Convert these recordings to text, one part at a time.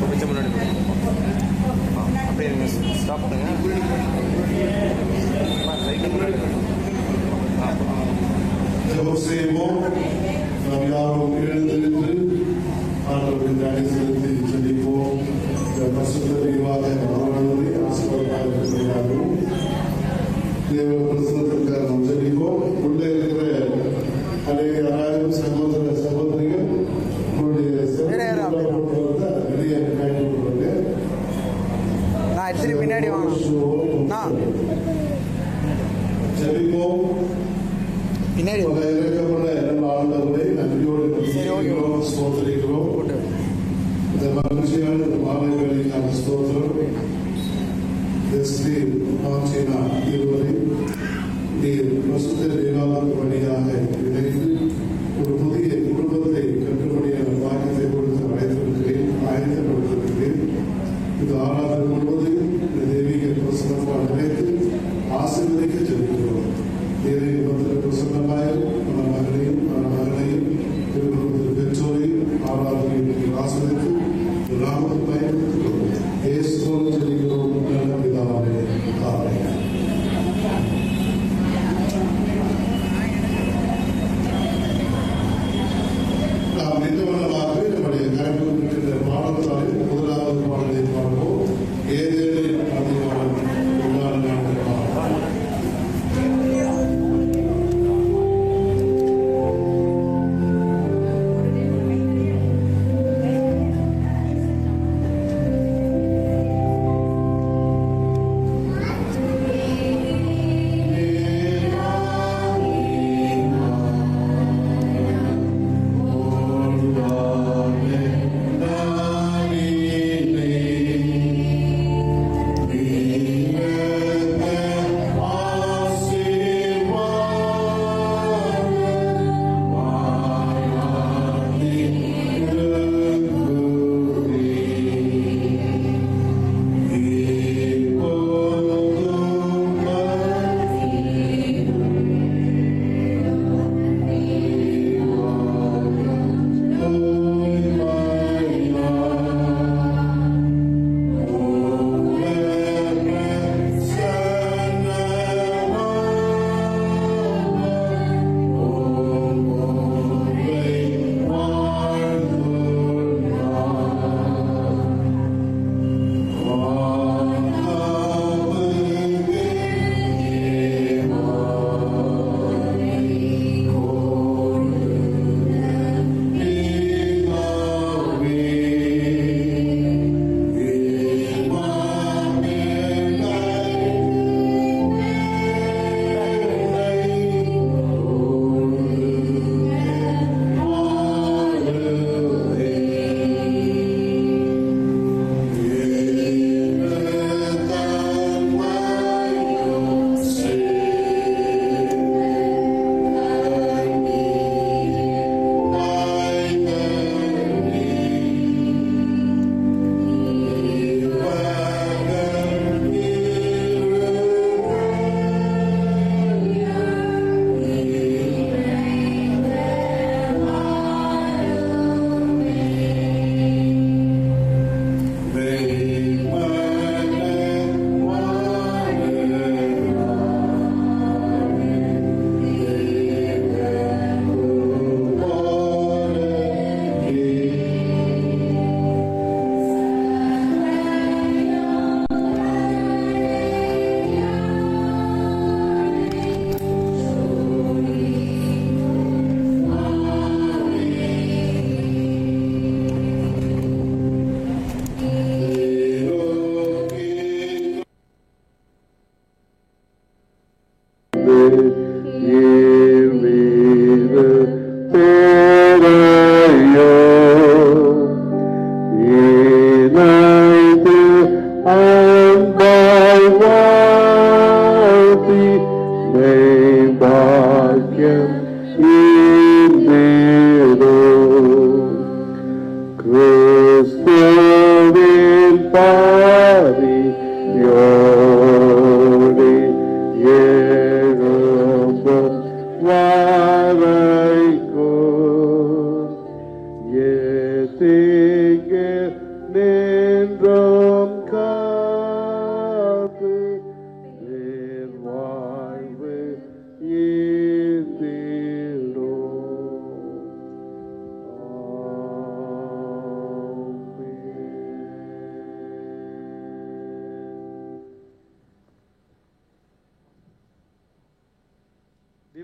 கொஞ்சம் முன்னாடி அப்படியே ஸ்டாப் பண்ணுங்க. ஜெபம் செய்வோம். நாம் யாரும் எழுந்திருந்து ஆண்டவருக்கு நன்றி செலுத்தி ஜெபிப்போம். பரிசுத்த தெய்வாக அவர்களை ஆசீர்வாதமாகவும் தேவ பிரசன்னத்திற்காக நாம் ஜெபிப்போம். உள்ளே இருக்கிற அநேக ஆயிரம் சகோதர சகோதரிகள் உங்களுடைய வெளியே காய்ச்சிருக்கிறது. பின்னாடி வாங்க. ஜெபிப்போம். பின்னாடி இறக்கப்பட ஆண்டவரை நன்றியோடு ஸ்தோத்திரிக்கிறோம். இந்த மகிழ்ச்சியான மாலை வேலைக்கான ஸ்தோத்திரம். இருவரை நீர் பிரசுத்த தேவாலய வழியாக இணைந்து ஒரு புதிய குடும்பத்தை கட்டுப்படியான பாக்கியத்தை கொடுத்து அழைத்திருக்கிறேன், ஆயத்தப்படுத்திருக்கிறேன். இது ஆராதனை முழுவதும் இந்த தெய்வீக பிரசனத்தால் நினைத்து ஆசீர்வதிக்க ஜெபிக்கிறோம். தேவை பிரசன்னமாயும் மகனையும் மகனையும் பெற்றோரையும் ஆராதனையை ஆசிரியத்து நாமத்தை பயன்படுத்துகிறோம். இயேசுவோடு ஜெபிக்கிறோம் நல்ல பிதாவே. ஆமென். நாம் நிச்சயமாகவே நம்முடைய கருத்தில் இருக்கின்ற பாடத்தாலே முதலாவது பாடலை பாடுவோம். ஏதேனும் அதிகாரம் பாடல். Oh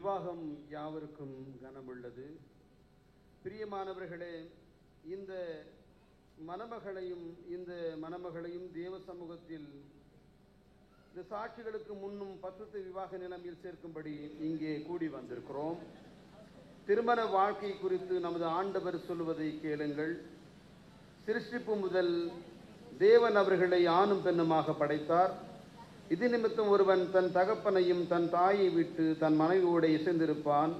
விவாகம் யாவருக்கும் கனமுள்ளது. பிரியமானவர்களே, இந்த மணமகளையும் தேவ சமூகத்தில் இந்த சாட்சிகளுக்கு முன்னும் பரிசுத்த விவாக நிலைமையில் சேர்க்கும்படி இங்கே கூடி வந்திருக்கிறோம். திருமண வாழ்க்கை குறித்து நமது ஆண்டவர் சொல்வதை கேளுங்கள். சிருஷ்டிப்பு முதல் தேவன் அவர்களை ஆணும் பெண்ணுமாக படைத்தார். இது நிமித்தம் ஒருவன் தன் தகப்பனையும் தன் தாயை விட்டு தன் மனைவியோடு இசைந்திருப்பான்,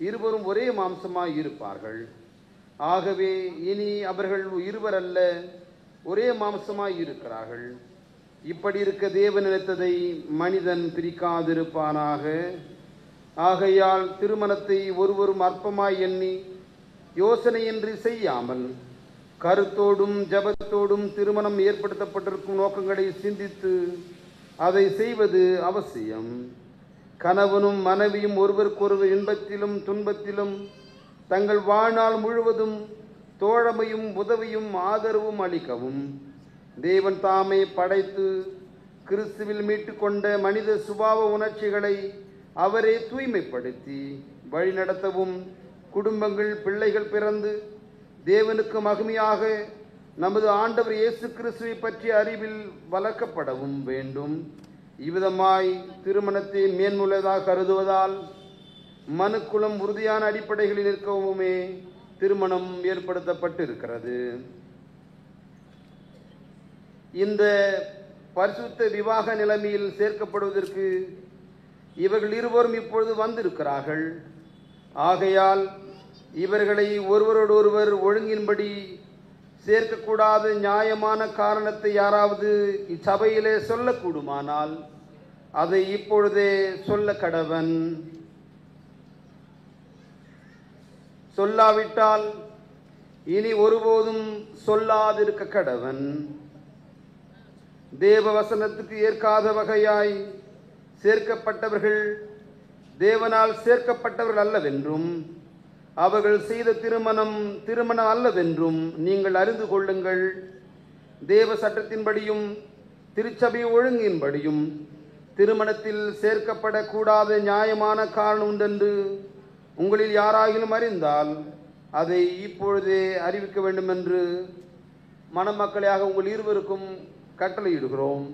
இருவரும் ஒரே மாம்சமாய் இருப்பார்கள். ஆகவே இனி அவர்கள் இருவர் அல்ல, ஒரே மாம்சமாய் இருக்கிறார்கள். இப்படி இருக்க தேவன் நினைத்ததை மனிதன் பிரிக்காதிருப்பானாக. ஆகையால் திருமணத்தை ஒருவரும் அற்பமாய் எண்ணி யோசனையின்றி செய்யாமல் கருத்தோடும் ஜபத்தோடும் திருமணம் ஏற்படுத்தப்பட்டிருக்கும் நோக்கங்களை சிந்தித்து அதை செய்வது அவசியம். கணவனும் மனைவியும் ஒருவருக்கொருவர் இன்பத்திலும் துன்பத்திலும் தங்கள் வாழ்நாள் முழுவதும் தோழமையும் உதவியும் ஆதரவும் அளிக்கவும் தேவன் தாமே படைத்து கிறிஸ்துவில் மீட்டு கொண்ட மனித சுபாவ உணர்ச்சிகளை அவரே தூய்மைப்படுத்தி வழிநடத்தவும் குடும்பங்கள் பிள்ளைகள் பிறந்து தேவனுக்கு மகிமையாக நமது ஆண்டவர் இயேசு கிறிஸ்துவை பற்றிய அறிவில் வளர்க்கப்படவும் வேண்டும். இவ்விதமாய் திருமணத்தை மேன்முள்ளதாக கருதுவதால் மனுக்குலம் உறுதியான அடிப்படைகளில் இருக்கவுமே திருமணம் ஏற்படுத்தப்பட்டிருக்கிறது. இந்த பரிசுத்த விவாக நிலைமையில் சேர்க்கப்படுவதற்கு இவர்கள் இருவரும் இப்பொழுது வந்திருக்கிறார்கள். ஆகையால் இவர்களை ஒருவரோடு ஒருவர் ஒழுங்கின்படி சேர்க்கக்கூடாத நியாயமான காரணத்தை யாராவது இச்சபையிலே சொல்லக்கூடுமானால் அதை இப்பொழுதே சொல்ல கடவன். சொல்லாவிட்டால் இனி ஒருபோதும் சொல்லாதிருக்க கடவன். தேவ வசனத்துக்கு ஏற்காத வகையாய் சேர்க்கப்பட்டவர்கள் தேவனால் சேர்க்கப்பட்டவர்கள் அல்லவென்றும் அவர்கள் செய்த திருமணம் அல்லவென்றும் நீங்கள் அறிந்து கொள்ளுங்கள். தேவ சட்டத்தின்படியும் திருச்சபை ஒழுங்கின்படியும் திருமணத்தில் சேர்க்கப்படக்கூடாத நியாயமான காரணம் உண்டென்று உங்களில் யாராகிலும் அறிந்தால் அதை இப்பொழுதே அறிவிக்க வேண்டும் என்று மணமக்களையாக உங்கள் இருவருக்கும் கட்டளையிடுகிறோம்.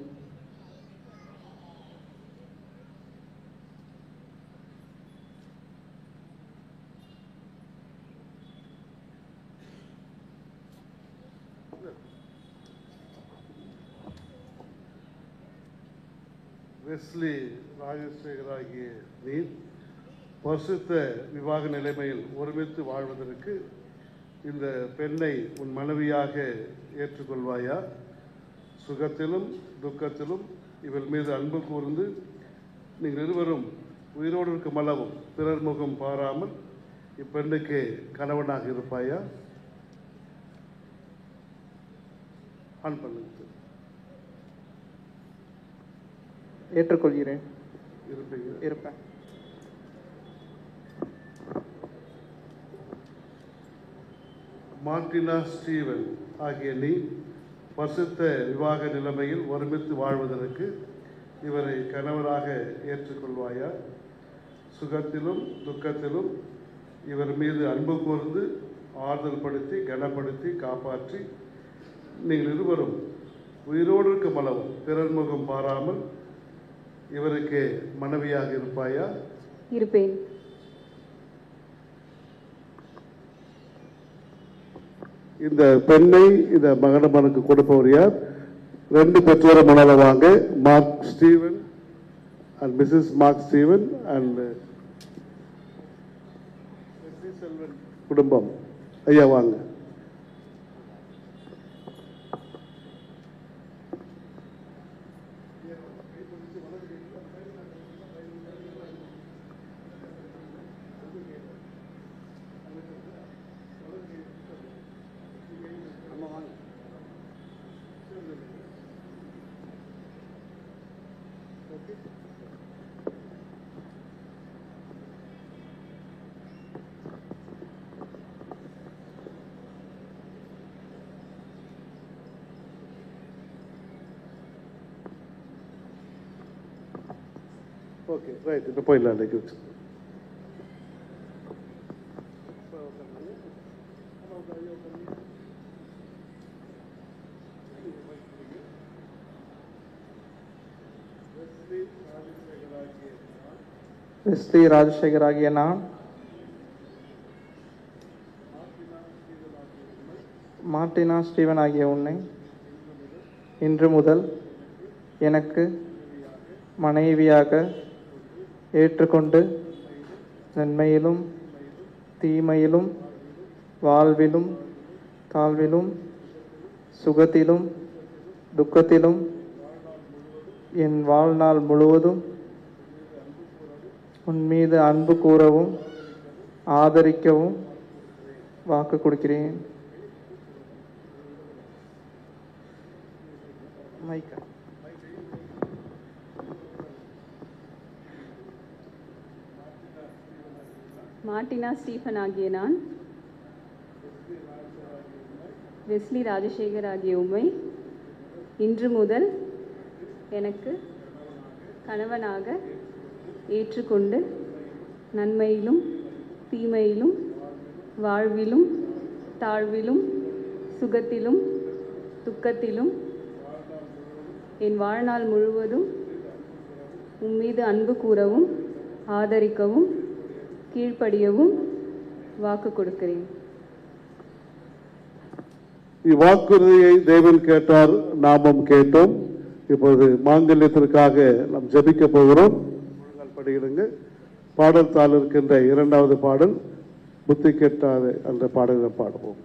வெஸ்லி ராஜசேகராகிய நீர் பரிசுத்த விவாக நிலைமையில் ஒருமித்து வாழ்வதற்கு இந்த பெண்ணை உன் மனைவியாக ஏற்றுக்கொள்வாயா? சுகத்திலும் துக்கத்திலும் இவள் மீது அன்பு கூர்ந்து நீங்கள் இருவரும் உயிரோடு இருக்கும் அளவும் பிறர் முகம் பாராமல் இப்பெண்ணுக்கு கணவனாக இருப்பாயா? ஆன் பண்ணுங்க. ஏற்றுக்கொள்கிறேன். இருப்பேன். மார்டினா ஸ்டீவன் ஆகிய நீ பரிசுத்த விவாக நிலைமையில் ஒருமித்து வாழ்வதற்கு இவரை கணவராக ஏற்றுக்கொள்வாயா? சுகத்திலும் துக்கத்திலும் இவர் மீது அன்பு கூர்ந்து ஆறுதல் படுத்தி கனப்படுத்தி காப்பாற்றி நீங்கள் இருவரும் உயிரோடு இருக்கும் அளவும் பிறர் முகம் பாராமல் இவருக்கு மனைவியாக இருப்பாயா? இருப்பேன். இந்த பெண்ணை இந்த மகனுக்கு கொடுப்பவர் யார்? ரெண்டு பெற்றோரை முன்னால வாங்க. Mark Steven and Mrs Mark Steven and Selvan குடும்பம். ஐயா வாங்க. Okay right. இப்போ போயிடலாம். வெஸ்லி ராஜசேகர் ஆகிய நான் மார்டினா ஸ்டீவன் ஆகிய உன்னை இன்று முதல் எனக்கு மனைவியாக ஏற்றுக்கொண்டு நன்மையிலும் தீமையிலும் வாழ்விலும் தாழ்விலும் சுகத்திலும் துக்கத்திலும் என் வாழ்நாள் முழுவதும் உன் மீது அன்பு கூறவும் ஆதரிக்கவும் வாக்கு கொடுக்கிறேன். மார்டினா ஸ்டீஃபன் ஆகிய நான் வெஸ்லி ராஜசேகர் ஆகிய உம்மை இன்று முதல் எனக்கு கணவனாக ஏற்றுக்கொண்டு நன்மையிலும் தீமையிலும் வாழ்விலும் தாழ்விலும் சுகத்திலும் துக்கத்திலும் என் வாழ்நாள் முழுவதும் உம்மீது அன்பு கூறவும் ஆதரிக்கவும் கீழ்ப்படியவும் வாக்கு கொடுக்கிறேன். இவ்வாக்குறுதியை தேவன் கேட்டார், நாமும் கேட்டோம். இப்போது மாங்கல்யத்திற்காக நாம் ஜெபிக்க போகிறோம். படியிடுங்க. பாடல் தாள் இருக்கின்ற இரண்டாவது பாடல் புத்தி கெட்டாத அந்த பாடலை பாடுவோம்.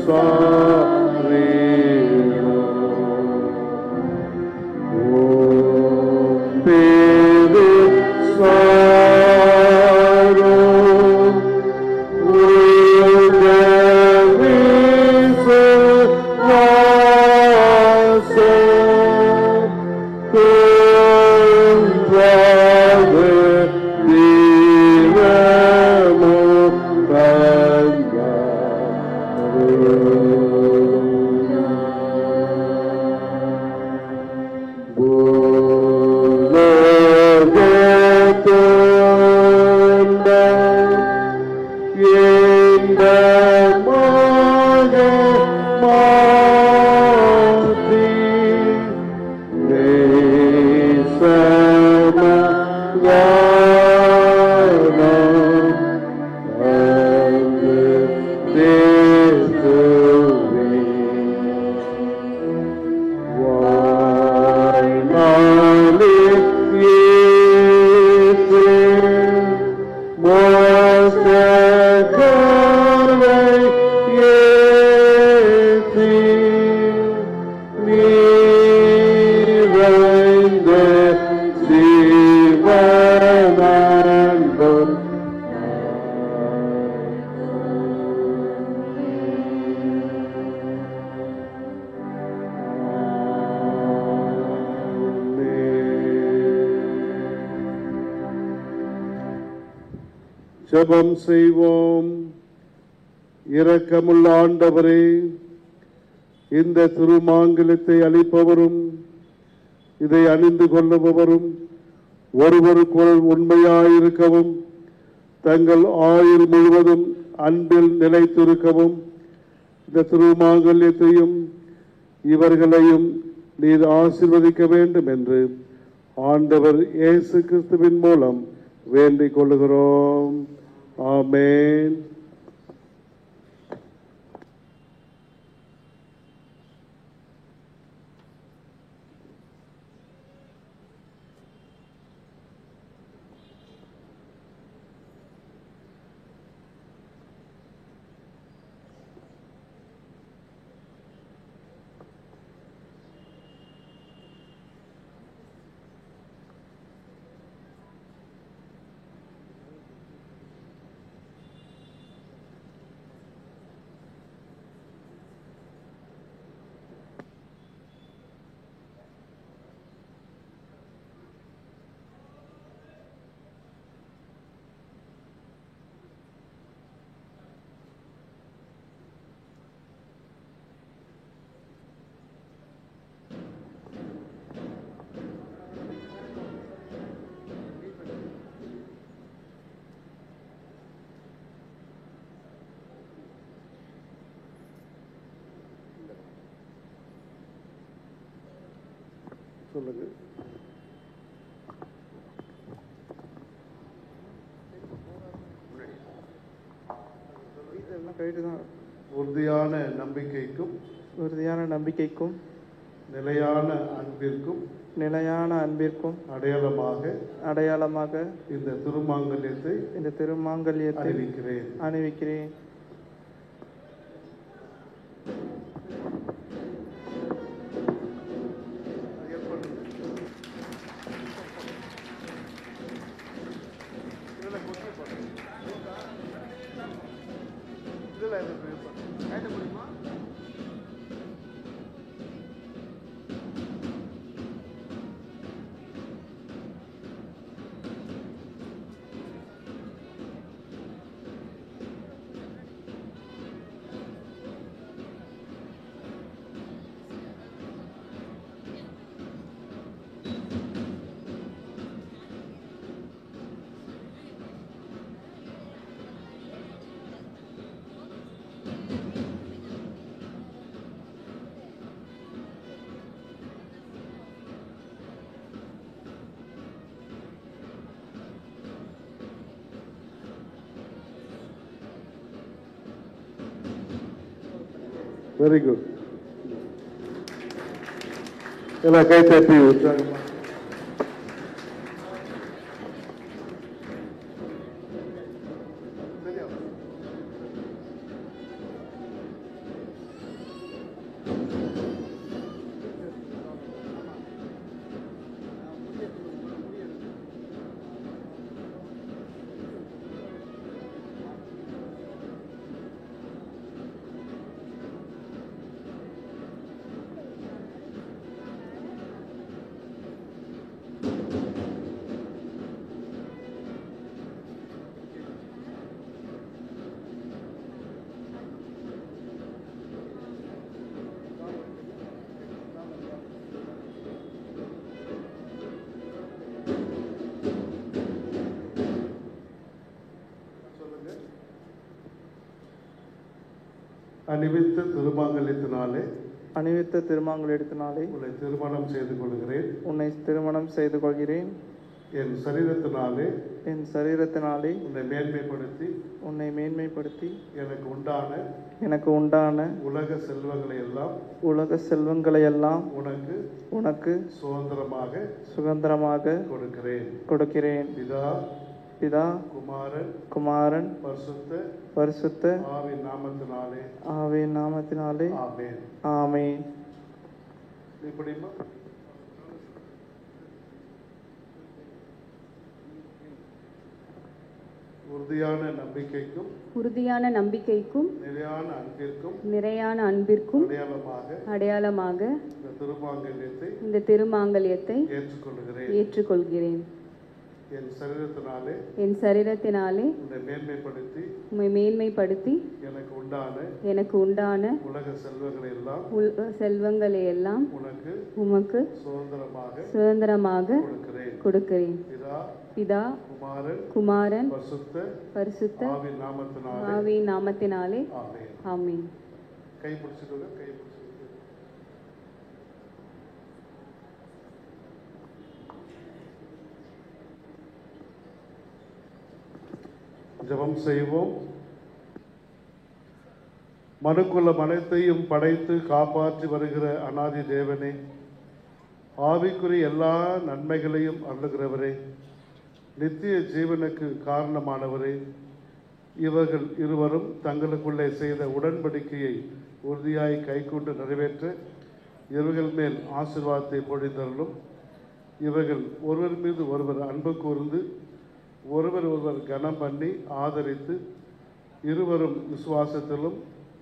Sorry. ஜெபம் செய்வோம். இரக்கமுள்ள ஆண்டவரே, இந்த திருமாங்கலத்தை அளிப்பவரும் இதை அணிந்து கொள்ளுபவரும் ஒருவருக்கொருவர் உண்மையாயிருக்கவும் தங்கள் ஆயுள் முழுவதும் அன்பில் நிலைத்திருக்கவும் இந்த திருமாங்கல்யத்தையும் இவர்களையும் நீர் ஆசீர்வதிக்க வேண்டும் என்று ஆண்டவர் இயேசு கிறிஸ்துவின் மூலம் வேண்டிக் கொள்கிறோம். ஆமென். சொல்லுங்க. உறுதியான நம்பிக்கைக்கும் நிலையான அன்பிற்கும் அடையாளமாக இந்த திருமாங்கல்யத்தை அணிவிக்கிறேன். Very good. எல்லாம் கை தட்டி உற்சாகமா. அணிவித்த திருமாங்கல்யத்தினாலே உன்னை திருமணம் செய்து கொள்கிறேன். என் சரீரத்தினாலே உன்னை மேன்மைப்படுத்தி எனக்கு உண்டான உலக செல்வங்களை எல்லாம் உனக்கு சுதந்திரமாக கொடுக்கிறேன். பிதா குமாரன் பரிசுத்த ஆவியின் நாமத்தினாலே ஆமென். உறுதியான நம்பிக்கைக்கும் நிறையான அன்பிற்கும் அடையாளமாக இந்த திருமாங்கல்யத்தை ஏற்றுக்கொள்கிறேன். என் சரீரத்தினாலே என் சரீரத்தினாலே உன்னை மேன்மைப்படுத்தி உம்மை மேன்மைப்படுத்தி எனக்கு உண்டான உலக செல்வங்களை எல்லாம் உமக்கு சுதந்திரமாக கொடுக்கிறேன். பிதா குமாரன் பரிசுத்த ஆவியின் நாமத்தினாலே ஆமென். கை பிடிச்சிடுங்க. கை பிடிச்சிடுங்க. ஜெபம் செய்வோம். மனுக்குலம் அனைத்தையும் படைத்து காப்பாற்றி வருகிற அநாதி தேவனே, ஆவிக்குரிய எல்லா நன்மைகளையும் அருளுகிறவரே, நித்திய ஜீவனுக்கு காரணமானவரே, இவர்கள் இருவரும் தங்களுக்குள்ளே செய்த உடன்படிக்கையை உறுதியாய் கைக்கொண்டு நிறைவேற்ற இவர்கள் மேல் ஆசீர்வாதத்தை பொழிந்தருளும். இவர்கள் ஒருவர் மீது ஒருவர் அன்பு கூர்ந்து ஒருவர் கனம் பண்ணி ஆதரித்து இருவரும் விசுவாசத்திலும்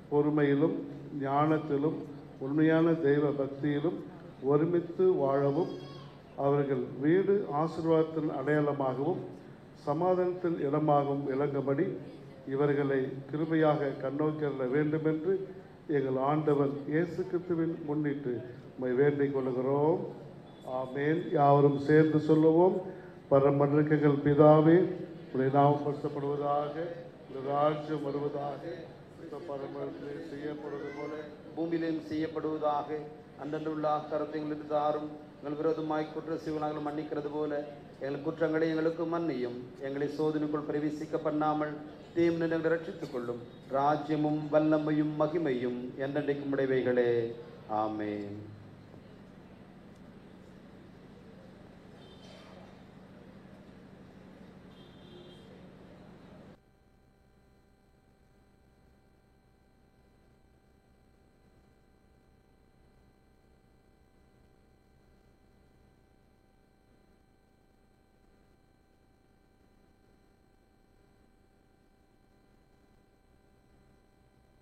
பொறுமையிலும் ஞானத்திலும் உண்மையான தெய்வ பக்தியிலும் ஒருமித்து வாழவும், அவர்கள் வீடு ஆசீர்வாதத்தின் அடையாளமாகவும் சமாதானத்தின் இடமாகவும் விளங்கும்படி இவர்களை கிருபையாக கண்ணோக்கிட வேண்டும் என்று எங்கள் ஆண்டவர் இயேசு கிறிஸ்துவின் முன்னிட்டு உம்மை வேண்டிக் கொள்கிறோம். ஆமேன். யாவரும் சேர்ந்து சொல்லுவோம். பரமண்டலங்கள் பிதாவே, உடைய நாமம் பரிசுத்தப்படுவதாக, உடைய ராஜ்யம் வருவதாக, பரமண்டலத்திலே செய்யப்படுவது போல பூமியிலும் செய்யப்படுவதாக. அன்றன்றுள்ள ஆகாரத்தை எங்களுக்கு தாரும். எங்கள் விரோதமாய் குற்ற செய்வனாக மன்னிக்கிறது போல எங்கள் குற்றங்களை எங்களுக்கு மன்னியும். எங்களை சோதனைக்குள் பிரவேசிக்க பண்ணாமல் தீமை ரட்சித்துக் கொள்ளும். ராஜ்யமும் வல்லமையும் மகிமையும் என்றென்றைக்கும் உடையவைகளே. ஆமென்.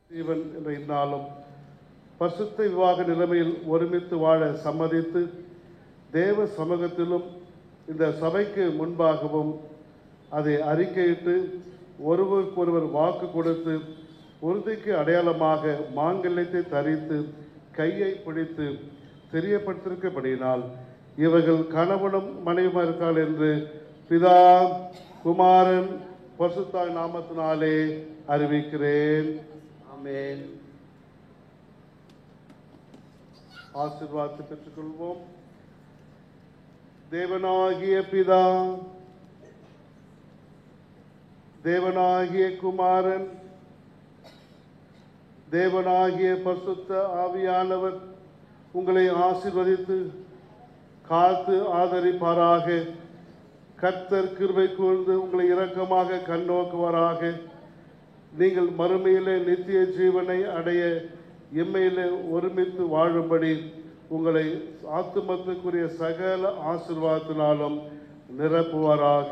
ஸ்டீவன் என்ற இந்நாளும் பரிசுத்த விவாக நிலைமையில் ஒருமித்து வாழ சம்மதித்து தேவ சமூகத்திலும் இந்த சபைக்கு முன்பாகவும் அதை அறிக்கையிட்டு ஒருவருக்கொருவர் வாக்கு கொடுத்து உறுதிக்கு அடையாளமாக மாங்கல்யத்தை தரித்து கையை பிடித்து தெரியப்படுத்திருக்கபடியினால் இவர்கள் கணவனும் மனைவியுமாக இருக்காள் என்று பிதா குமாரன் பரிசுத்த நாமத்தினாலே அறிவிக்கிறேன். ஆமென். ஆசீர்வாதத்தை பெற்றுக்கொள்வோம். தேவனாகிய பிதா, தேவனாகிய குமாரன், தேவனாகிய பரிசுத்த ஆவியானவர் உங்களை ஆசீர்வதித்து காத்து ஆதரிப்பாராக. கர்த்தர் கிருபை கூர்ந்து உங்களை இரக்கமாக கண்ணோக்குவாராக. நீங்கள் மறுமையிலே நித்திய ஜீவனை அடைய எம்மையிலே ஒருமித்து வாழும்படி உங்களை ஆத்துமத்துக்குரிய சகல ஆசீர்வாதத்தினாலும் நிரப்புவாராக.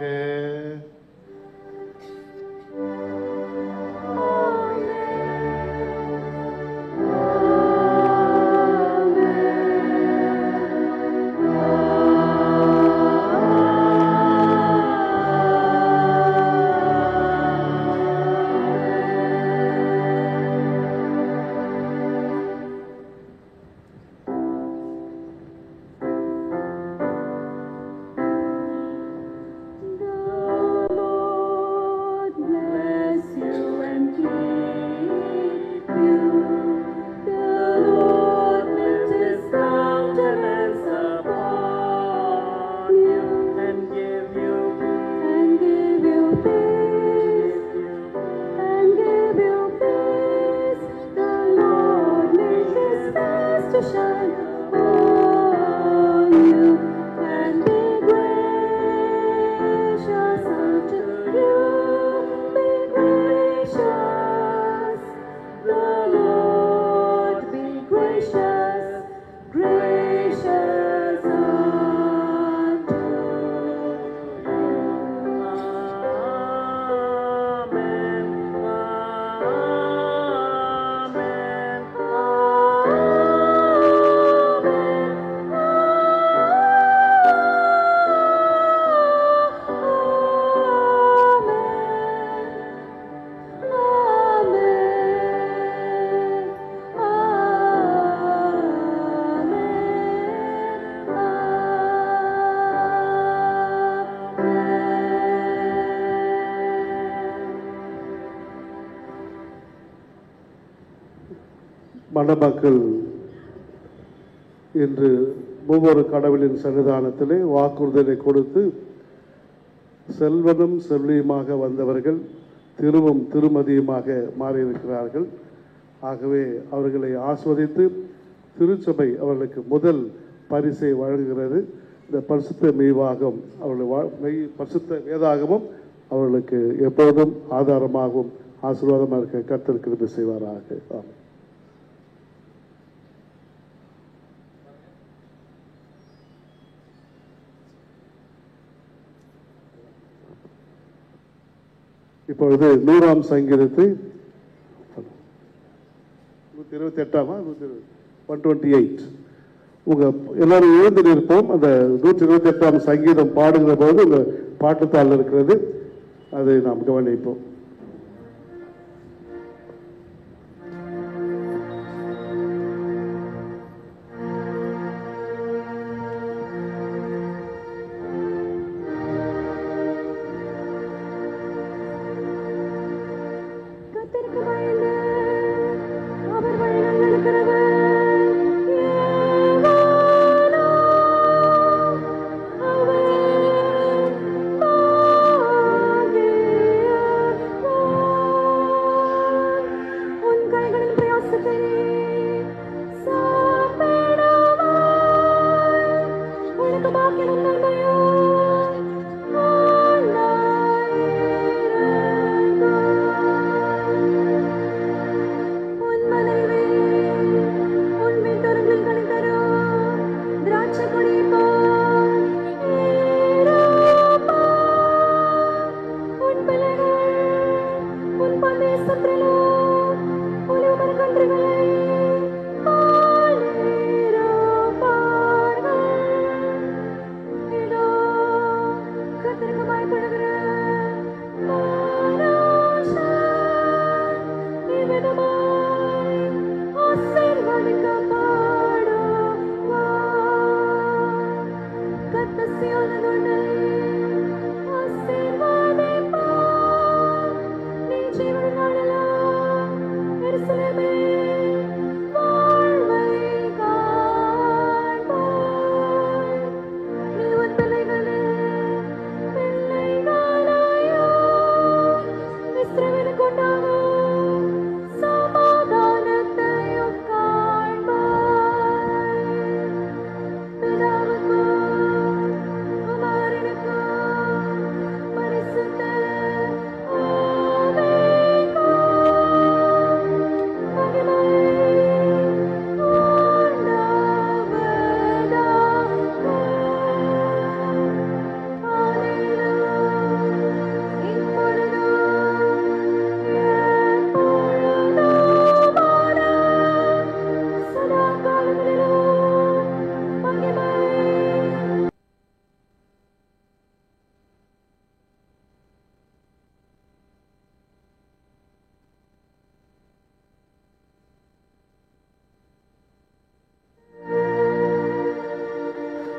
மணமக்கள் இன்று ஒவ்வொரு கடவுளின் சன்னிதானத்திலே வாக்குறுதலை கொடுத்து செல்வனும் செல்வியுமாக வந்தவர்கள் திருவும் திருமதியுமாக மாறியிருக்கிறார்கள். ஆகவே அவர்களை ஆஸ்வதித்து திருச்சபை அவர்களுக்கு முதல் பரிசை வழங்குகிறது. இந்த பரிசுத்த மெய்வாகம் அவர்கள் பரிசுத்த வேதாகமும் அவர்களுக்கு எப்போதும் ஆதாரமாகவும் ஆசீர்வாதமாக இருக்க கர்த்தர் கிருபை செய்வாராக. ஆமாம். இப்பொழுது 100ஆம் சங்கீதத்தை 128 உங்க எல்லாரும் எழுந்து நிற்போம். அந்த 128ஆம் சங்கீதம் பாடுகிற போது உங்க பாட்டுத்தாள் இருக்கிறது, அதை நாம் கவனிப்போம்.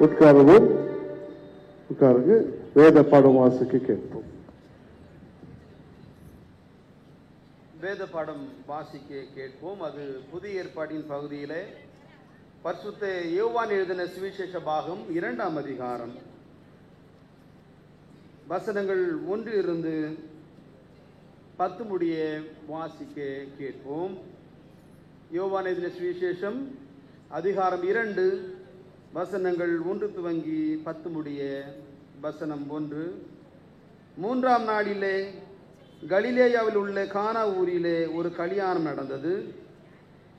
உட்காருவோம். உட்காருங்க. வேத பாடம் வாசிக்க கேட்போம். வேத பாடம் வாசிக்க கேட்போம். அது புதிய ஏற்பாட்டின் பகுதியிலே பரிசுத்த யோவான் எழுதின சுவிசேஷ பாகம் 2ஆம் அதிகாரம் வசனங்கள் 1 இருந்து 10 முடிய வாசிக்க கேட்போம். யோவான் எழுதின சுவிசேஷம் அதிகாரம் 2 வசனங்கள் 1 துவங்கி 10 முடிய. வசனம் 1. 3ஆம் நாளிலே கலிலேயாவில் உள்ள கானா ஊரிலே ஒரு கல்யாணம் நடந்தது.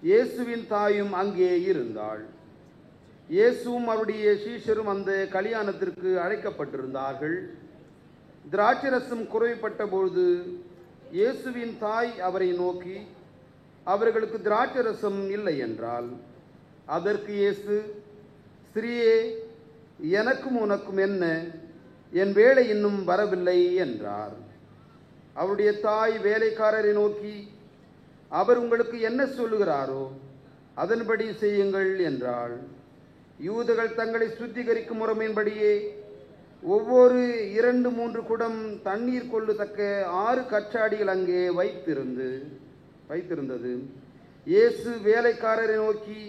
இயேசுவின் தாயும் அங்கே இருந்தாள். இயேசுவும் அவருடைய சீஷரும் அந்த கல்யாணத்திற்கு அழைக்கப்பட்டிருந்தார்கள். திராட்சரசம் குறைப்பட்ட பொழுது இயேசுவின் தாய் அவரை நோக்கி, அவர்களுக்கு திராட்சரசம் இல்லை என்றாள். அதற்கு இயேசு, ஸ்திரீயே, எனக்கும் உனக்கும் என்ன? என் வேலை இன்னும் வரவில்லை என்றார். அவருடைய தாய் வேலைக்காரரை நோக்கி, அவர் உங்களுக்கு என்ன சொல்லுகிறாரோ அதன்படி செய்யுங்கள் என்றாள். யூதர்கள் தங்களை சுத்திகரிக்கும் முறைமையின்படியே ஒவ்வொரு 2-3 குடம் தண்ணீர் கொள்ளத்தக்க 6 கற்றாடிகள் அங்கே வைத்திருந்தது. இயேசு வேலைக்காரரை நோக்கி,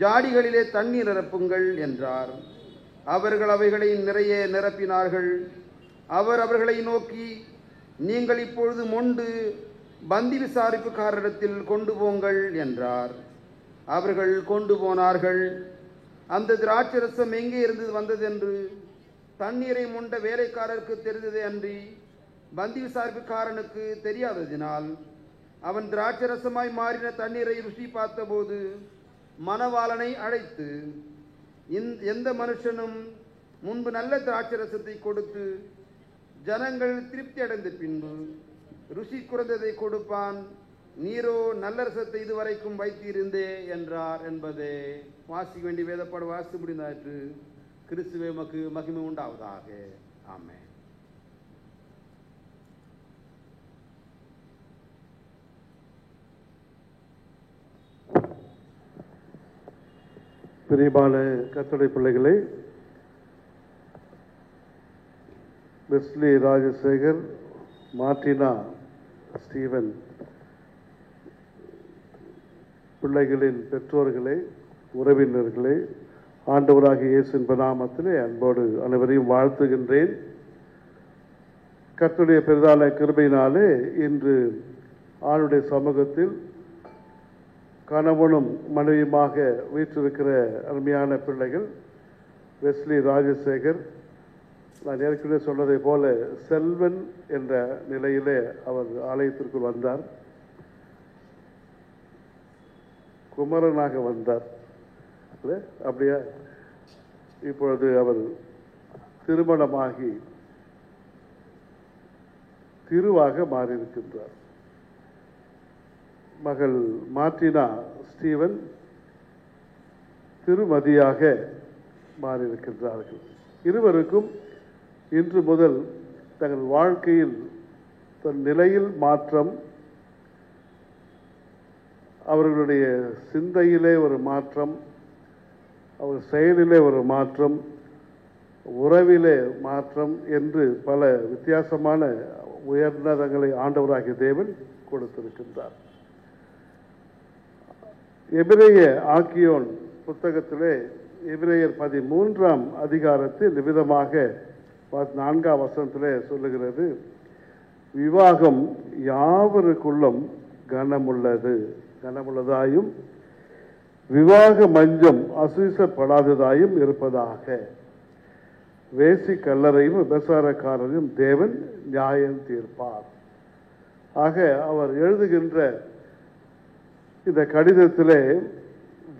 ஜாடிகளிலே தண்ணீர் நிரப்புங்கள் என்றார். அவர்கள் அவைகளை நிறைய நிரப்பினார்கள். அவர் அவர்களை நோக்கி, நீங்கள் இப்பொழுது மொண்டு பந்தி விசாரிப்புக்காரரிடத்தில் கொண்டு போங்கள் என்றார். அவர்கள் கொண்டு போனார்கள். அந்த திராட்சரசம் எங்கே இருந்து வந்ததென்று தண்ணீரை மொண்ட வேலைக்காரருக்கு தெரிந்ததே அன்றி பந்தி விசாரிப்புக்காரனுக்கு தெரியாததினால் அவன் திராட்சரசமாய் மாறின தண்ணீரை ருசி பார்த்தபோது மணவாளனை அழைத்து, எந்த மனுஷனும் முன்பு நல்ல திராட்சரசத்தை கொடுத்து ஜனங்கள் திருப்தி அடைந்த பின்பு ருசி குறைந்ததை கொடுப்பான்? நீரோ நல்ல ரசத்தை இதுவரைக்கும் வைத்திருந்தே என்றார் என்பதே. வாசிக்க வேண்டிய வேதப்பாடு வாசி முடிந்தாற்று. கிறிஸ்துவே உமக்கு மகிமை உண்டாவதாக. ஆமென். பிரியமான கர்த்தருடைய பிள்ளைகளே, வெஸ்லி ராஜசேகர், மார்டினா ஸ்டீவன் பிள்ளைகளின் பெற்றோர்களே, உறவினர்களே, ஆண்டவராகிய இயேசுவின் நாமத்திலே அன்போடு அனைவரையும் வாழ்த்துகின்றேன். கர்த்தருடைய பெரிதான கிருபையினாலே இன்று ஆளுடைய சமூகத்தில் கணவனும் மனைவியுமாக வீற்றிருக்கிற அருமையான பிள்ளைகள் வெஸ்லி ராஜசேகர். நான் ஏற்கனவே சொன்னதை போல செல்வன் என்ற நிலையிலே அவர் ஆலயத்திற்குள் வந்தார். குமரனாக வந்தார். அப்படியா? இப்பொழுது அவர் திருமணமாகி திருவாக மாறியிருக்கின்றார். மகள் மார்டினா ஸ்டீவன் திருமதியாக மாறியிருக்கின்றார்கள். இருவருக்கும் இன்று முதல் தங்கள் வாழ்க்கையில் தன் நிலையில் மாற்றம், அவர்களுடைய சிந்தையிலே ஒரு மாற்றம், அவர் செயலிலே ஒரு மாற்றம், உறவிலே மாற்றம் என்று பல வித்தியாசமான உயர்ந்ததங்களை ஆண்டவராகிய தேவன் கொடுத்திருக்கின்றார். எபிரேய ஆக்கியோன் புத்தகத்திலே எபிரேயர் 13ஆம் அதிகாரத்தில் விதமாக 4ஆம் வசனத்திலே சொல்லுகிறது, விவாகம் யாவருக்குள்ளும் கனமுள்ளதாயும் விவாக மஞ்சம் அசூசப்படாததாயும் இருப்பதாக. வேசி கல்லறையும் விபசாரக்காரரையும் தேவன் நியாயம் தீர்ப்பார். ஆக அவர் எழுதுகின்ற இந்த கடிதத்திலே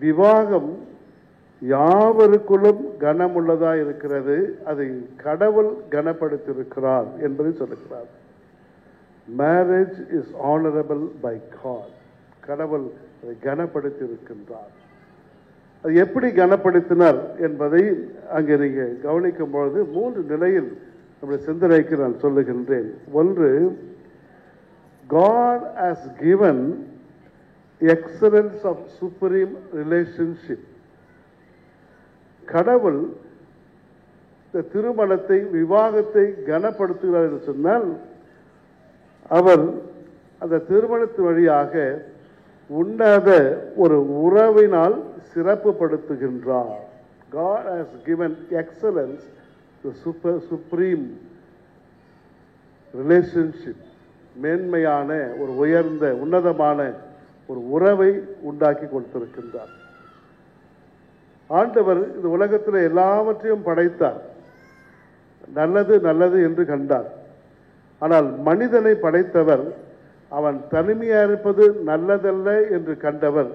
விவாகம் யாவருக்குள்ளும் கனமுள்ளதாக இருக்கிறது, அதை கடவுள் கனப்படுத்தியிருக்கிறார் என்பதை சொல்லுகிறார். Marriage is honourable by God. கடவுள் அதை கனப்படுத்தியிருக்கின்றார். அது எப்படி கனப்படுத்தினார் என்பதை அங்கே நீங்கள் கவனிக்கும் பொழுது 3 நிலையில் நம்முடைய சிந்தனைக்கு நான் சொல்லுகின்றேன். ஒன்று, God has given excellence of supreme relationship. கடவுள் இந்த திருமணத்தை, விவாகத்தை கனப்படுத்துகிறார் என்று சொன்னால், அவர் அந்த திருமணத்தின் வழியாக உன்னத ஒரு உறவினால் சிறப்புப்படுத்துகின்றார். God has given excellence to supreme relationship. மேன்மையான ஒரு உயர்ந்த உன்னதமான ஒரு உறவை உண்டாக்கி கொடுத்திருக்கின்றார். ஆண்டவர் இந்த உலகத்தில் எல்லாவற்றையும் படைத்தார். நல்லது நல்லது என்று கண்டார். ஆனால் மனிதனை படைத்தவர் அவன் தனிமையாக இருப்பது நல்லதல்ல என்று கண்டவர்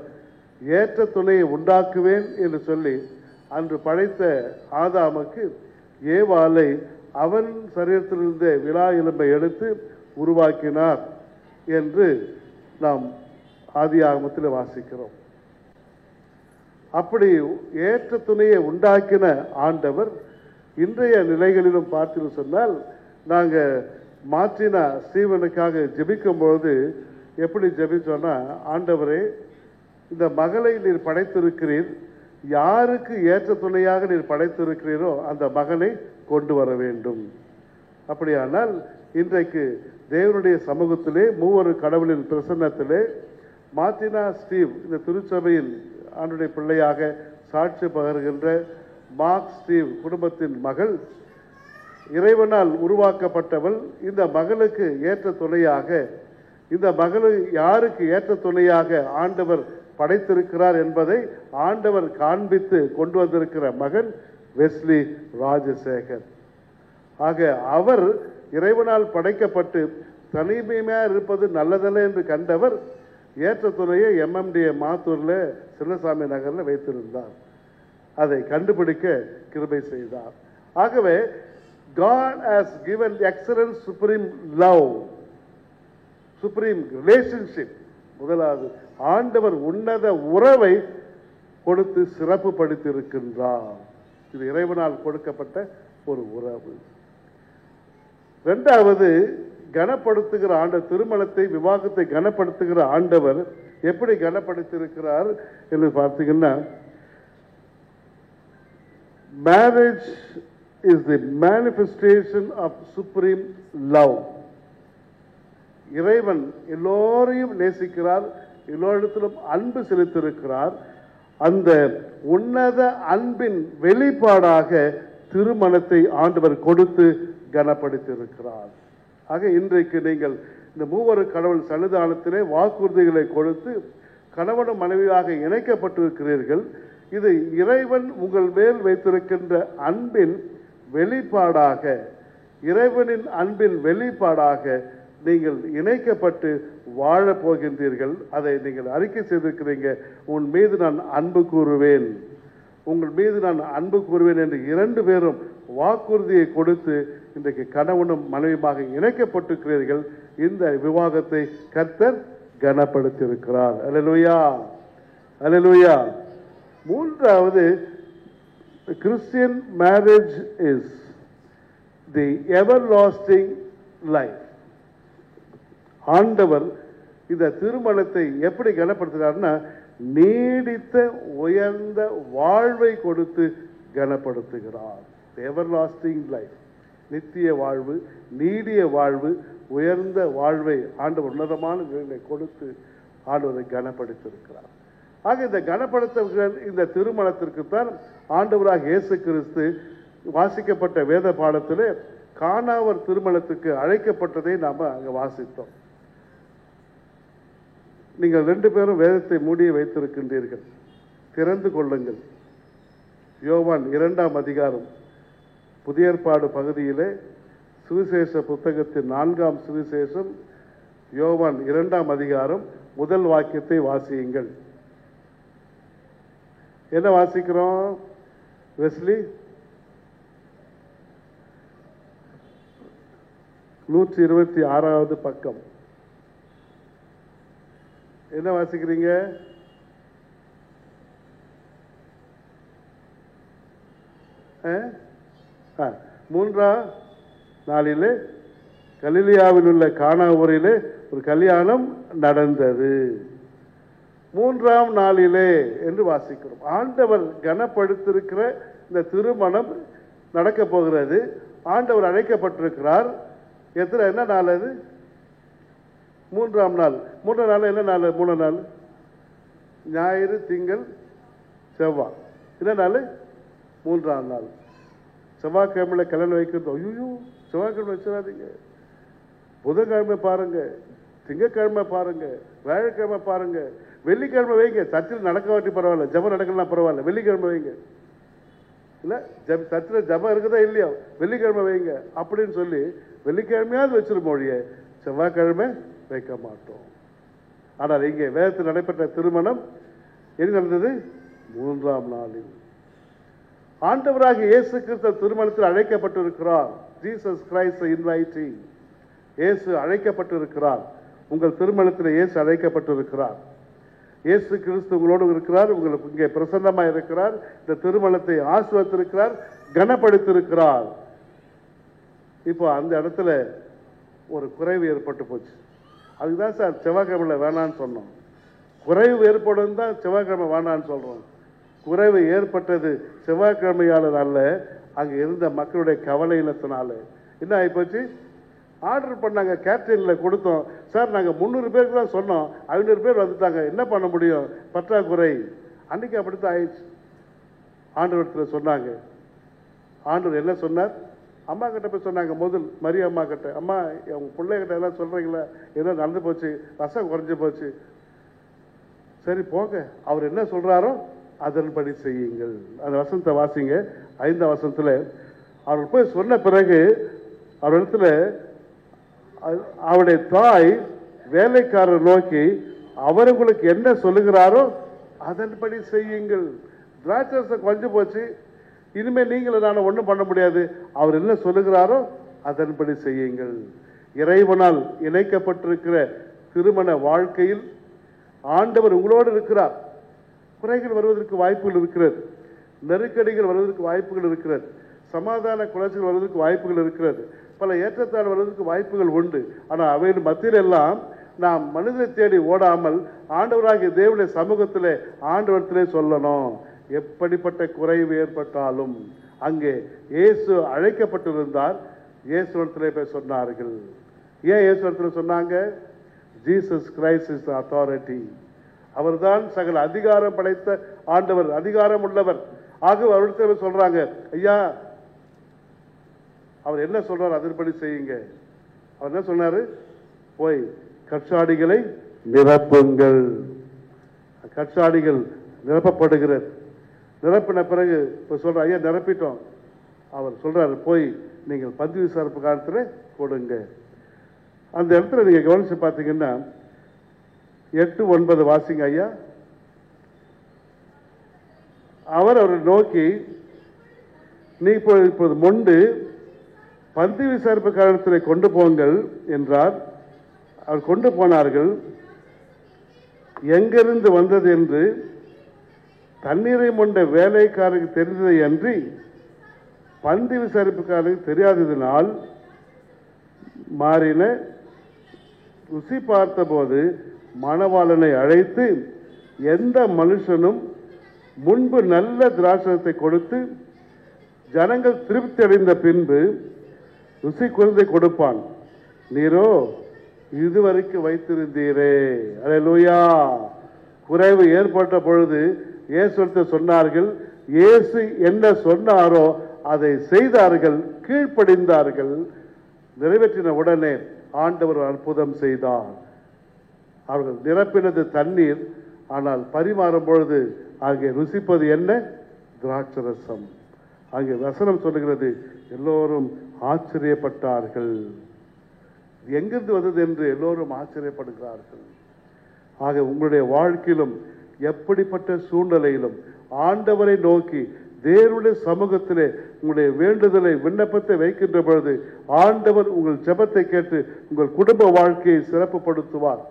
ஏற்ற துணையை உண்டாக்குவேன் என்று சொல்லி அன்று படைத்த ஆதாமுக்கு ஏவாளை அவன் சரீரத்திலிருந்த விலா எலும்பை எடுத்து உருவாக்கினார் என்று நாம் ஆதியாகமத்தில் வாசிக்கிறோம். அப்படி ஏற்ற துணையை உண்டாக்கின ஆண்டவர் இன்றைய நிலைகளிலும் பார்த்து சொன்னால், நாங்கள் மார்டினா ஸ்டீவனுக்காக ஜெபிக்கும் பொழுது எப்படி ஜெபிச்சோன்னா, ஆண்டவரே இந்த மகளை நீர் படைத்திருக்கிறீர், யாருக்கு ஏற்ற துணையாக நீர் படைத்திருக்கிறீரோ அந்த மகனை கொண்டு வர வேண்டும். அப்படியானால் இன்றைக்கு தேவனுடைய சமூகத்திலே மூவரு கடவுளின் பிரசன்னத்திலே மார்டினா ஸ்டீவ் இந்த திருச்சபையில் ஆண்டுடைய பிள்ளையாக சாட்சி பகர்கின்ற மார்க் ஸ்டீவ் குடும்பத்தின் மகள், இறைவனால் உருவாக்கப்பட்டவள். இந்த மகளுக்கு ஏற்ற துணையாக, இந்த மகளை யாருக்கு ஏற்ற துணையாக ஆண்டவர் படைத்திருக்கிறார் என்பதை ஆண்டவர் காண்பித்து கொண்டு வந்திருக்கிற மகன் வெஸ்லி ராஜசேகர். ஆக அவர் இறைவனால் படைக்கப்பட்டு தனிமையாக இருப்பது நல்லதல்ல என்று கண்டவர் ஏற்ற துணையை MMDA மாத்தூர்ல சின்னசாமி நகர்ல வைத்திருந்தார். அதை கண்டுபிடிக்க கிருபை செய்தார். ஆகவே God has given excellent supreme love, supreme relationship. முதலாவது ஆண்டவர் உன்னத உறவை கொடுத்து சிறப்பு படுத்தியிருக்கின்றார். இது இறைவனால் கொடுக்கப்பட்ட ஒரு உறவு. இரண்டாவது, கனப்படுத்துகிற ஆண்டவர் திருமணத்தை, விவாகத்தை கனப்படுத்துகிற ஆண்டவர் எப்படி கனப்படுத்தியிருக்கிறார் என்று பார்த்தீங்கன்னா, marriage is the manifestation of supreme love. இறைவன் எல்லோரையும் நேசிக்கிறார், எல்லோரிடத்திலும் அன்பு செலுத்தியிருக்கிறார். அந்த உன்னத அன்பின் வெளிப்பாடாக திருமணத்தை ஆண்டவர் கொடுத்து கனப்படுத்தியிருக்கிறார். ஆக இன்றைக்கு நீங்கள் இந்த மூவரு கடவுள் சன்னிதானத்திலே வாக்குறுதிகளை கொடுத்து கணவனும் மனைவியாக இணைக்கப்பட்டிருக்கிறீர்கள். இது இறைவன் உங்கள் மேல் வைத்திருக்கின்ற அன்பின் வெளிப்பாடாக, இறைவனின் அன்பின் வெளிப்பாடாக நீங்கள் இணைக்கப்பட்டு வாழப் போகின்றீர்கள். அதை நீங்கள் அறிக்கை செய்திருக்கிறீங்க. உன் மீது நான் அன்பு கூறுவேன், உங்கள் மீது நான் அன்பு கூறுவேன் என்று இரண்டு பேரும் வாக்குறுதியை கொடுத்து இன்றைக்கு கணவனும் மனைவியுமாக இணைக்கப்பட்டிருக்கிறீர்கள். இந்த விவாகத்தை கர்த்தர் கனப்படுத்தியிருக்கிறார். அல்லேலூயா, அல்லேலூயா. மூன்றாவது, Christian marriage is the everlasting life. ஆண்டவர் இந்த திருமணத்தை எப்படி கனப்படுத்துகிறார்னா, நீடித்த உயர்ந்த வாழ்வை கொடுத்து கனப்படுத்துகிறார். எவர்லாஸ்டிங் லைஃப், நித்திய வாழ்வு, நீடிய வாழ்வு, உயர்ந்த வாழ்வை ஆண்டவர் உன்னதமான நிலையை கொடுத்து ஆண்டவரை கனப்படுத்தியிருக்கிறார். ஆக இந்த கனப்படுத்த இந்த திருமணத்திற்குத்தான் ஆண்டவராக இயேசு கிறிஸ்து வாசிக்கப்பட்ட வேத பாடத்திலே கானாவர் திருமணத்துக்கு அழைக்கப்பட்டதை நாம் அங்கே வாசித்தோம். நீங்கள் ரெண்டு பேரும் வேதத்தை மூடி வைத்திருக்கின்றீர்கள், திறந்து கொள்ளுங்கள். யோவான் 2ஆம் அதிகாரம் புதிய ஏற்பாடு பகுதியிலே சுவிசேஷ புத்தகத்தின் 4ஆம் சுவிசேஷம் யோவான் 2ஆம் அதிகாரம் முதல் வாக்கியத்தை வாசியுங்கள். என்ன வாசிக்கிறோம் வெஸ்லி? 126வது பக்கம். என்ன வாசிக்கிறீங்க? மூன்றாம் நாளிலே கலிலியாவில் உள்ள கானா ஊரிலே ஒரு கல்யாணம் நடந்தது. 3ஆம் நாளிலே என்று வாசிக்கிறோம். ஆண்டவர் கனப்படுத்திருக்கிற இந்த திருமணம் நடக்க போகிறது. ஆண்டவர் அழைக்கப்பட்டிருக்கிறார். என்ன நாள் அது? 3ஆம் நாள். 3ஆம் நாள் என்ன நாள்? 3ஆம் நாள் ஞாயிறு, திங்கள், செவ்வாய். என்ன நாள்? 3ஆம் நாள். செவ்வாய்க்கிழமையில கல்யாணம் வைக்கிறது. ஐயோ, செவ்வாய்க்கிழமை வச்சிடாதீங்க. புதன்கிழமை பாருங்க, திங்கக்கிழமை பாருங்க, வியாழக்கிழமை பாருங்க, வெள்ளிக்கிழமை வைங்க. சர்ச்சில் நடக்க வாட்டி பரவாயில்ல, ஜபம் நடக்கலாம் பரவாயில்ல, வெள்ளிக்கிழமை வைங்க. இல்லை சர்ச்சில் ஜபம் இருக்குதா இல்லையா, வெள்ளிக்கிழமை வைங்க அப்படின்னு சொல்லி வெள்ளிக்கிழமையாவது வச்சிருப்போம் ஒழிய செவ்வாய்க்கிழமை வைக்க மாட்டோம். ஆனால் இங்கே வேதத்தில் நடைபெற்ற திருமணம் எது நடந்தது? 3ஆம் நாளில். ஆண்டவராக இயேசு கிறிஸ்து திருமணத்தில் அழைக்கப்பட்டிருக்கிறார். Jesus Christ inviting. இயேசு அழைக்கப்பட்டிருக்கிறார். உங்கள் திருமணத்தில் இயேசு அழைக்கப்பட்டிருக்கிறார். இயேசு கிறிஸ்து உங்களோடு இருக்கிறார், உங்களுக்கு இங்கே பிரசன்னமாக இருக்கிறார். இந்த திருமணத்தை ஆசீர்வதித்திருக்கிறார், கனப்படுத்தியிருக்கிறார். இப்போ அந்த இடத்துல ஒரு குறைவு ஏற்பட்டு போச்சு. அதுதான் சார் செவ்வாய்க்கிழமை வேணான்னு சொன்னோம். குறைவு ஏற்படும் தான் செவ்வாய்க்கிழமை வேணான்னு சொல்றோம். குறைவு ஏற்பட்டது செவ்வாய்க்கிழமையாளர் அல்ல, அங்கே இருந்த மக்களுடைய கவலையினத்தினால. என்ன ஆகிப்போச்சு? ஆர்டர் பண்ணாங்க, கேட்டரிங்கில் கொடுத்தோம். சார் நாங்கள் 300 பேருக்கு தான் சொன்னோம், 500 பேர் வந்துட்டாங்க, என்ன பண்ண முடியும், பற்றாக்குறை. அன்றைக்கி அப்படித்தான் ஆயிடுச்சு. ஆண்டவரத்தில் சொன்னாங்க. ஆண்டவர் என்ன சொன்னார்? அம்மா கிட்ட போய் சொன்னாங்க. முதல் மரிய அம்மா கிட்ட, அம்மா உங்கள் பிள்ளைகிட்ட எல்லாம் சொல்கிறீங்களா, ஏதோ நடந்து போச்சு, ரசம் குறைஞ்சி போச்சு. சரி போங்க, அவர் என்ன சொல்கிறாரோ அதன்படி செய்யுங்கள். அந்த வசனத்தை வாசிங்க. 5ஆம் வசனத்தில் அவர் போய் சொன்ன பிறகு அவரிடத்துல அவருடைய தாய் வேலைக்காரர் நோக்கி, அவர் உங்களுக்கு என்ன சொல்லுகிறாரோ அதன்படி செய்யுங்கள். திராட்சை கொஞ்சம் போச்சு, இனிமேல் நீங்களும் நான் ஒன்றும் பண்ண முடியாது, அவர் என்ன சொல்லுகிறாரோ அதன்படி செய்யுங்கள். இறைவனால் இணைக்கப்பட்டிருக்கிற திருமண வாழ்க்கையில் ஆண்டவர் உங்களோடு இருக்கிறார். குறைகள் வருவதற்கு வாய்ப்புகள் இருக்கிறது, நெருக்கடிகள் வருவதற்கு வாய்ப்புகள் இருக்கிறது, சமாதான குறைச்சல் வருவதற்கு வாய்ப்புகள் இருக்கிறது, பல ஏற்றத்தாழ் வருவதற்கு வாய்ப்புகள் உண்டு. ஆனால் அவையின் மத்தியில் எல்லாம் நாம் மனிதனை தேடி ஓடாமல் ஆண்டவராகிய தேவனுடைய சமூகத்திலே ஆண்டவரத்திலே சொல்லணும். எப்படிப்பட்ட குறைவு ஏற்பட்டாலும் அங்கே இயேசு அழைக்கப்பட்டிருந்தார், இயேசுவரத்திலே போய் சொன்னார்கள். ஏன் இயேசுவரத்தில் சொன்னாங்க? Jesus Christ is authority. அவர்தான் சகல அதிகாரம் படைத்த ஆண்டவர், அதிகாரம் உள்ளவர். ஆக அவரிடத்தில் சொல்றாங்க, ஐயா அவர் என்ன சொல்றார் அதன்படி செய்யுங்க. அவர் என்ன சொன்னாரு? போய் கற்சாடிகளை நிரப்புங்கள். கற்சாடிகள் நிரப்பப்படுகிறது. நிரப்பின பிறகு சொல்ற, ஐயா நிரப்பிட்டோம். அவர் சொல்றாரு, போய் நீங்கள் பந்தி விசாரிப்பு காலத்தில் கொடுங்க. அந்த இடத்துல நீங்க கவனிச்சு பார்த்தீங்கன்னா 8-9 வாசிங்க ஐயா. அவர் அவரை நோக்கி, நீ இப்போது மொண்டு பந்தி விசாரிப்பு காலத்தில் கொண்டு போங்கள் என்றார். அவர் கொண்டு போனார்கள். எங்கிருந்து வந்தது என்று தண்ணீரை மொண்ட வேலைக்காரருக்கு தெரிந்ததை அன்றி பந்தி விசாரிப்புக்காரருக்கு தெரியாததினால் மாறின. ருசி பார்த்தபோது மணவாளனை அழைத்து, எந்த மனுஷனும் முன்பு நல்ல திராட்சத்தை கொடுத்து ஜனங்கள் திருப்தி அடைந்த பின்பு ருசி குறைந்தை கொடுப்பான், நீரோ இதுவரைக்கும் வைத்திருந்தீரே. அல்லேலூயா. குறைவு ஏற்பட்ட பொழுது இயேசு சொன்னார்கள். இயேசு என்ன சொன்னாரோ அதை செய்தார்கள், கீழ்ப்படிந்தார்கள். நிறைவேற்றின உடனே ஆண்டவர் அற்புதம் செய்தார். அவர்கள் நிரப்பினது தண்ணீர், ஆனால் பரிமாறும் பொழுது அங்கே ருசிப்பது என்ன? திராட்சரசம். அங்கே வசனம் சொல்லுகிறது, எல்லோரும் ஆச்சரியப்பட்டார்கள். எங்கிருந்து வந்தது என்று எல்லோரும் ஆச்சரியப்படுகிறார்கள். ஆக உங்களுடைய வாழ்க்கையிலும் எப்படிப்பட்ட சூழ்நிலையிலும் ஆண்டவரை நோக்கி தேவனுடைய சமூகத்திலே உங்களுடைய வேண்டுதலை விண்ணப்பத்தை வைக்கின்ற பொழுது ஆண்டவர் உங்கள் ஜெபத்தை கேட்டு உங்கள் குடும்ப வாழ்க்கையை சிறப்புப்படுத்துவார்.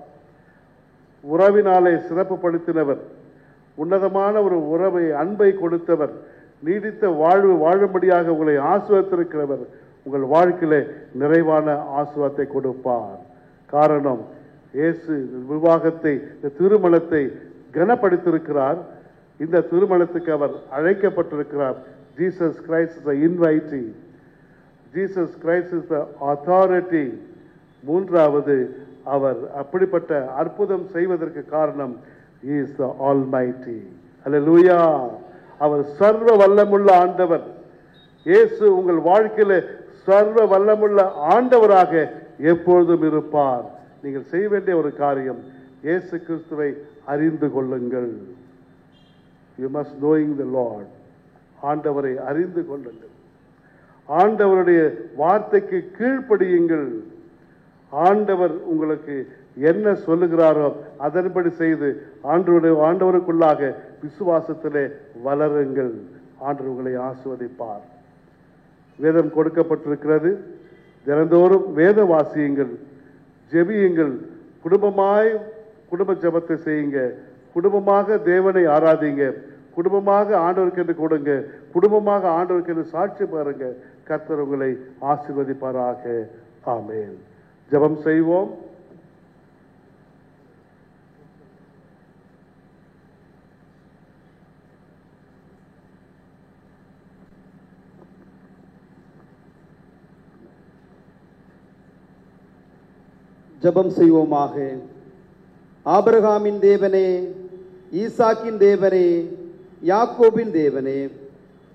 உறவினாலே சிறப்புப்படுத்தினவர், உன்னதமான ஒரு உறவை அன்பை கொடுத்தவர், நீடித்த வாழ்வு வாழும்படியாக உங்களை ஆசீர்வதித்திருக்கிறவர் உங்கள் வாழ்க்கையிலே நிறைவான ஆசீர்வாதத்தை கொடுப்பார். காரணம், இயேசு விவாகத்தை, இந்த திருமணத்தை கனப்படுத்தியிருக்கிறார். இந்த திருமணத்துக்கு அவர் அழைக்கப்பட்டிருக்கிறார். Jesus Christ is the invitee, Jesus Christ is the authority. மூன்றாவது, அவர் அப்படிப்பட்ட அற்புதம் செய்வதற்கு காரணம், he is the almighty. அல்லேலூயா. அவர் சர்வ வல்லமுள்ள ஆண்டவர். இயேசு உங்கள் வாழ்க்கையில சர்வ வல்லமுள்ள ஆண்டவராக எப்பொழுதும் இருப்பார். நீங்கள் செய்ய வேண்டிய ஒரு காரியம், இயேசு கிறிஸ்துவை அறிந்து கொள்ளுங்கள். You must knowing the Lord. ஆண்டவரை அறிந்து கொள்ளுங்கள். ஆண்டவருடைய வார்த்தைக்கு கீழ்ப்படியுங்கள். ஆண்டவர் உங்களுக்கு என்ன சொல்லுகிறாரோ அதன்படி செய்து ஆண்டவருக்குள்ளாக விசுவாசத்திலே வளருங்கள். ஆண்டவர் உங்களை ஆசீர்வதிப்பார். வேதம் கொடுக்கப்பட்டிருக்கிறது. தினந்தோறும் வேத வாசியுங்கள், ஜெபியுங்கள், குடும்ப ஜெபத்தை செய்யுங்க, குடும்பமாக தேவனை ஆராதிங்க, குடும்பமாக ஆண்டவருக்கு என்று கொடுங்க, குடும்பமாக ஆண்டவருக்கு என்று சாட்சி பாருங்க. கர்த்தர் உங்களை ஆசீர்வதிப்பாராக. ஆமென். ஜெபம் செய்வோம். ஜெபம் செய்வோமாக. ஆபிரகாமின் தேவனே, ஈசாக்கின் தேவனே, யாக்கோபின் தேவனே,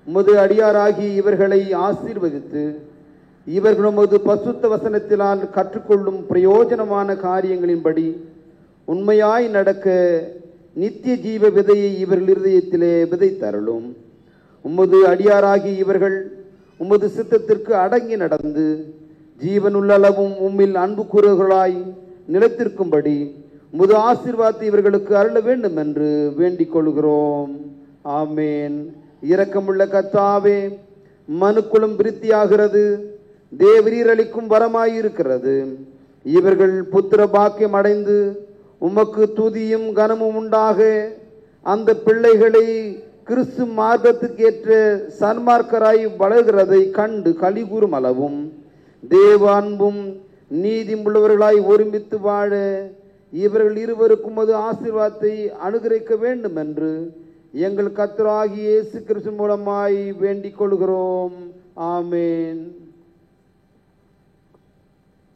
உமது அடியாராகி இவர்களை ஆசீர்வதித்து இவர்கள் உமது பசுத்த வசனத்தினால் கற்றுக்கொள்ளும் பிரயோஜனமான காரியங்களின்படி உண்மையாய் நடக்க நித்திய ஜீவ விதையை இவர்கள் இருதயத்திலே விதைத்தருளும். உமது அடியாராகி இவர்கள் உமது சித்தத்திற்கு அடங்கி நடந்து ஜீவனுள்ளளவும் உம்மில் அன்பு கூறுகளாய் நிலைத்திருக்கும்படி உமது ஆசீர்வாதத்தை இவர்களுக்கு அருள வேண்டும் என்று வேண்டிக் கொள்கிறோம். ஆமேன். இரக்கமுள்ள கர்த்தாவே, மனுக்குளம் விருத்தியாகிறது, தேவரீர் அளிக்கும் வரமாயிருக்கிறது. இவர்கள் புத்திர பாக்கியம் அடைந்து உமக்கு துதியும் கனமும் உண்டாக அந்த பிள்ளைகளை கிறிஸ்து மார்க்கத்துக்கேற்ற சன்மார்க்கராய் வளர்கிறதை கண்டு கலிகூறும் அளவும் தேவ அன்பும் நீதி உள்ளவர்களாய் ஒருமித்து வாழ இவர்கள் இருவருக்கும் அது ஆசீர்வாதத்தை அனுகிரகிக்க வேண்டும் என்று எங்கள் கர்த்தராகிய இயேசு கிறிஸ்து மூலமாய் வேண்டிக் கொள்கிறோம். ஆமேன்.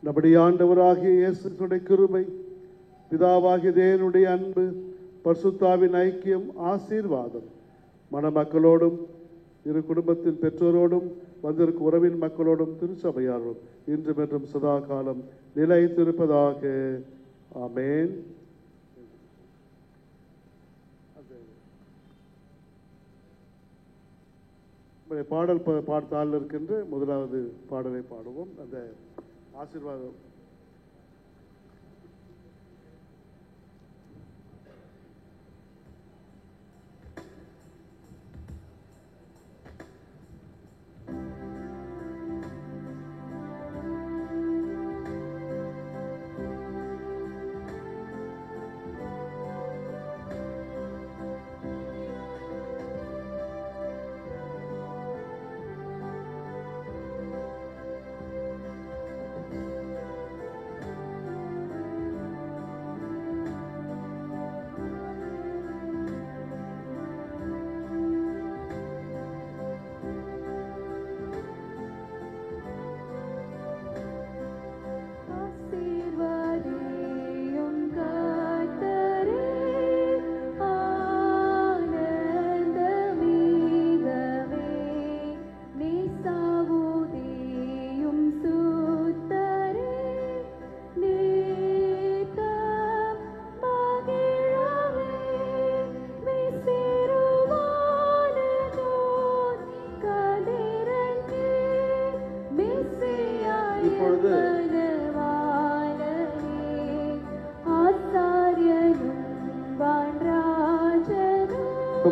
நம்முடைய ஆண்டவராகிய இயேசுடைய கிருபை, பிதாவாகிய தேவனுடைய அன்பு, பரிசுத்தாவின் ஐக்கியம், ஆசீர்வாதம் மணமக்களோடும் இரு குடும்பத்தின் பெற்றோரோடும் வந்திருக்கும் உறவின் மக்களோடும் திருச்சபையாரோடும் இன்றும் என்றும் சதா காலம் நிலைத்திருப்பதாக. ஆமேன். பாடல் பாடத்தால் இருக்கின்ற முதலாவது பாடலை பாடுவோம். அந்த ஆசீர்வாதம்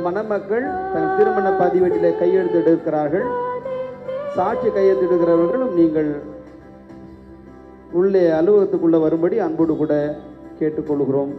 மணமக்கள் தன் திருமண பதிவேட்டிலே கையெழுத்து எடுக்கிறார்கள். சாட்சி கையெழுத்து எடுக்கிறவர்களும் நீங்கள் உள்ளே அலுவலகத்துக்குள்ள வரும்படி அன்போடு கூட கேட்டுக்கொள்கிறோம்.